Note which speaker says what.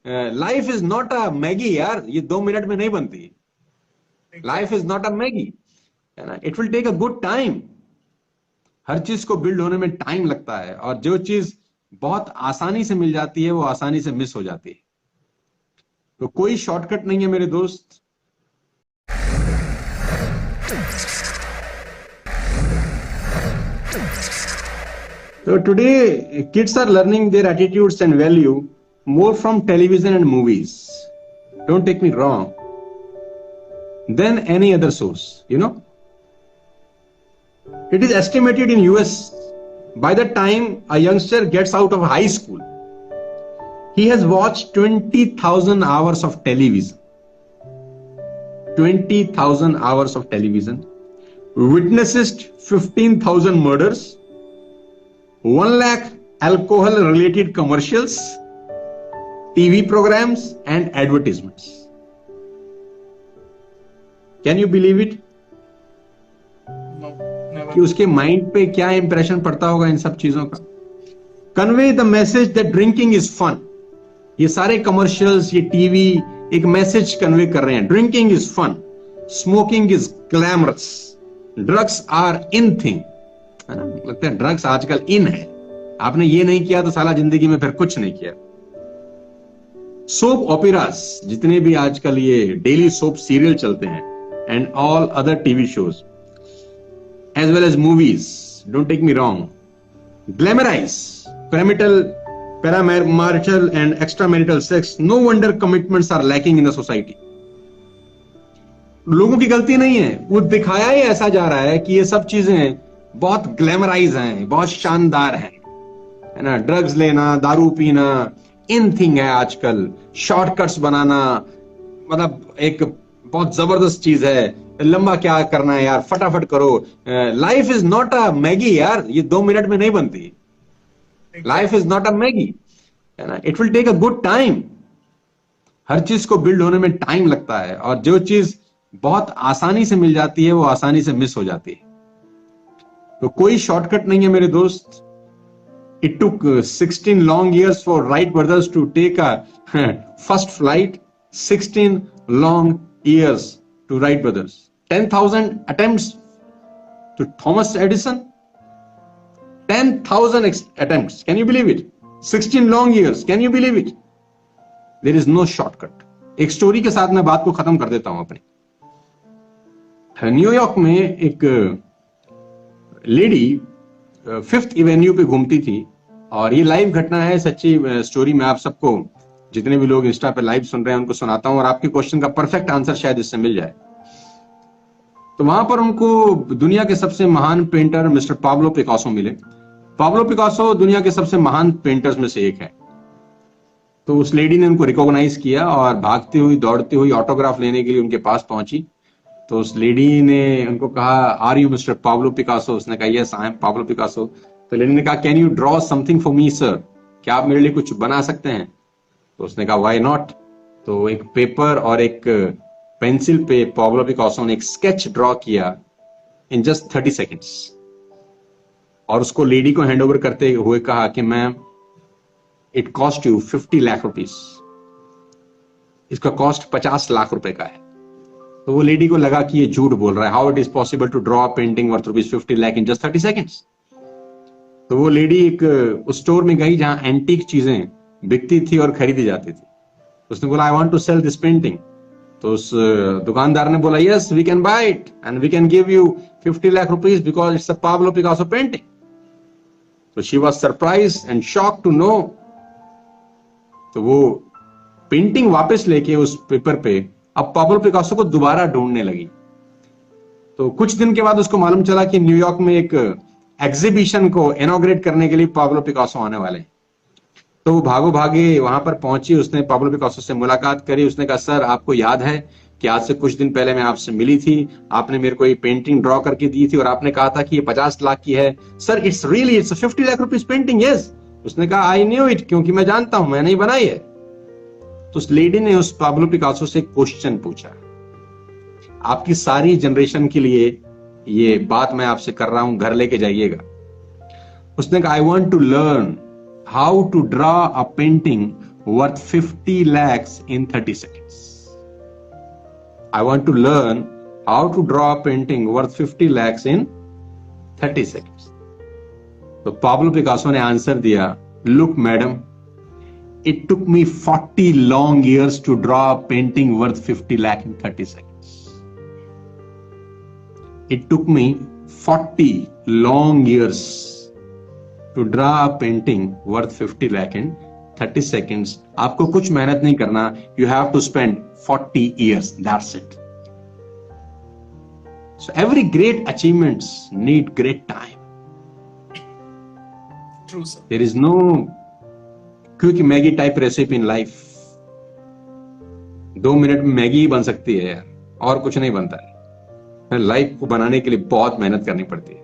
Speaker 1: Life is not a Maggi यार, ये 2 minute में नहीं बनती। Life is not a Maggi, है ना। It will take a good time. हर चीज को बिल्ड होने में टाइम लगता है, और जो चीज बहुत आसानी से मिल जाती है वो आसानी से मिस हो जाती है। तो कोई शॉर्टकट नहीं है मेरे दोस्त। So today, kids are learning their attitudes and value more from television and movies. Don't take me wrong. Than any other source, you know. It is estimated in US, by the time a youngster gets out of high school, he has watched 20,000 hours of television. 20,000 hours of television, witnessed 15,000 murders, 1 lakh alcohol related commercials, TV programs and advertisements. Can you believe it?
Speaker 2: No, never.
Speaker 1: कि उसके mind पे क्या impression पड़ता होगा इन सब चीजों का। Convey the message that drinking is fun. ये सारे कमर्शियल्स, ये टीवी एक मैसेज कन्वे कर रहे हैं, drinking is fun, smoking is glamorous, drugs are in thing, है ना। लगता है ड्रग्स आजकल इन है, आपने ये नहीं किया तो साला जिंदगी में फिर कुछ नहीं किया। सोप ओपेरास, जितने भी आजकल ये डेली सोप सीरियल चलते हैं, and all other TV shows as well as movies, don't take me wrong, glamorize paramarital and extramarital sex. No wonder commitments are lacking in the society. लोगों की गलती नहीं है, वो दिखाया ही ऐसा जा रहा है कि ये सब चीजें बहुत ग्लैमराइज हैं, बहुत शानदार हैं, है ना। ड्रग्स लेना, दारू पीना इन थिंग है आजकल, शॉर्टकट्स बनाना मतलब एक बहुत जबरदस्त चीज है। लंबा क्या करना है यार, फटाफट करो। Life is not a Maggi यार, ये 2 मिनट में नहीं बनती। Life is not a Maggi, है ना। It will take a good time. हर चीज को बिल्ड होने में टाइम लगता है, और जो चीज बहुत आसानी से मिल जाती है वो आसानी से मिस हो जाती है। तो कोई शॉर्टकट नहीं है मेरे दोस्त। It took 16 long years for Wright brothers to take a first flight. 16 long years to Wright brothers. 10,000 attempts to Thomas Edison. 10,000 attempts. Can you believe it? 16 long years. Can you believe it? There is no shortcut. एक story के साथ मैं बात को खत्म कर देता हूं अपनी। न्यूयॉर्क में एक लेडी 5th एवेन्यू पे घूमती थी, और ये लाइव घटना है, सच्ची स्टोरी। मैं आप सबको, जितने भी लोग इंस्टा पे लाइव सुन रहे हैं, उनको सुनाता हूं, और आपके क्वेश्चन का परफेक्ट आंसर शायद इससे मिल जाए। तो वहां पर उनको दुनिया के सबसे महान पेंटर मिस्टर पाब्लो पिकासो मिले। पाब्लो पिकासो दुनिया के सबसे महान पेंटर्स में से एक है। तो उस लेडी ने उनको रिकॉग्नाइज किया और भागती हुई, दौड़ती हुई ऑटोग्राफ लेने के लिए उनके पास पहुंची। तो उस लेडी ने उनको कहा, are you mister Pablo Picasso? उसने कहा, yes I am Pablo Picasso. तो लेडी ने कहा, can you draw something for me sir? क्या आप मेरे लिए कुछ बना सकते हैं? तो उसने कहा, व्हाई नॉट। तो एक पेपर और एक पेंसिल पे पाब्लो पिकासो ने एक स्केच ड्रॉ किया इन जस्ट 30 सेकेंड्स, और उसको लेडी को हैंड ओवर करते हुए कहा कि ma'am, it cost you 50 lakh rupees. इसका कॉस्ट 50 लाख रुपए का है। तो वो लेडी को लगा कि ये झूठ बोल रहा है। How it is possible to draw painting worth ₹50 lakh in just 30 seconds? तो वो लेडी एक उस स्टोर में गई जहां एंटीक चीजें बिकती थी और खरीदी जाती थी। उसने बोला, I want to sell this painting. तो उस दुकानदार ने बोला, yes we can buy it and we can give you 50 lakh rupees because it's a Pablo Picasso painting. तो she was surprise and shock to know. तो वो पेंटिंग वापस लेके उस पेपर पे अब पाब्लो पिकासो को दोबारा ढूंढने लगी। तो कुछ दिन के बाद उसको मालूम चला कि न्यूयॉर्क में एक एग्जीबिशन को इनॉग्रेट करने के लिए पाब्लो पिकासो आने वाले हैं। तो वो भागो भागे वहां पर पहुंची। उसने पाब्लो पिकासो से मुलाकात करी। उसने कहा, सर आपको याद है कि आज से कुछ दिन पहले मैं आपसे मिली थी, आपने मेरे को ये पेंटिंग ड्रॉ करके दी थी और आपने कहा था कि ये 50 लाख की है। Sir it's really it's 50 lakh rupees painting. Yes. उसने कहा, आई न्यू इट, क्योंकि मैं जानता हूं, मैंने ही बनाई है। तो उस लेडी ने उस पाब्लो पिकासो से क्वेश्चन पूछा। आपकी सारी जनरेशन के लिए ये बात मैं आपसे कर रहा हूं, घर लेके जाइएगा। उसने कहा, I want to learn how to draw a painting worth 50 lakhs in 30 seconds. I want to learn how to draw a painting worth 50 lakhs in 30 seconds. तो पाब्लो पिकासो ने आंसर दिया, look madam, it took me 40 long years to draw a painting worth 50 lakh in 30 seconds. It took me 40 long years to draw a painting worth 50 lakh in 30 seconds. आपको कुछ मेहनत नहीं करना. You have to spend 40 years. That's it. So every great achievements need great time.
Speaker 2: True, sir.
Speaker 1: There is no quick Maggie type recipe in life. 2 minute में Maggi ही बन सकती है यार, और कुछ नहीं बनता है. लाइफ को बनाने के लिए बहुत मेहनत करनी पड़ती है.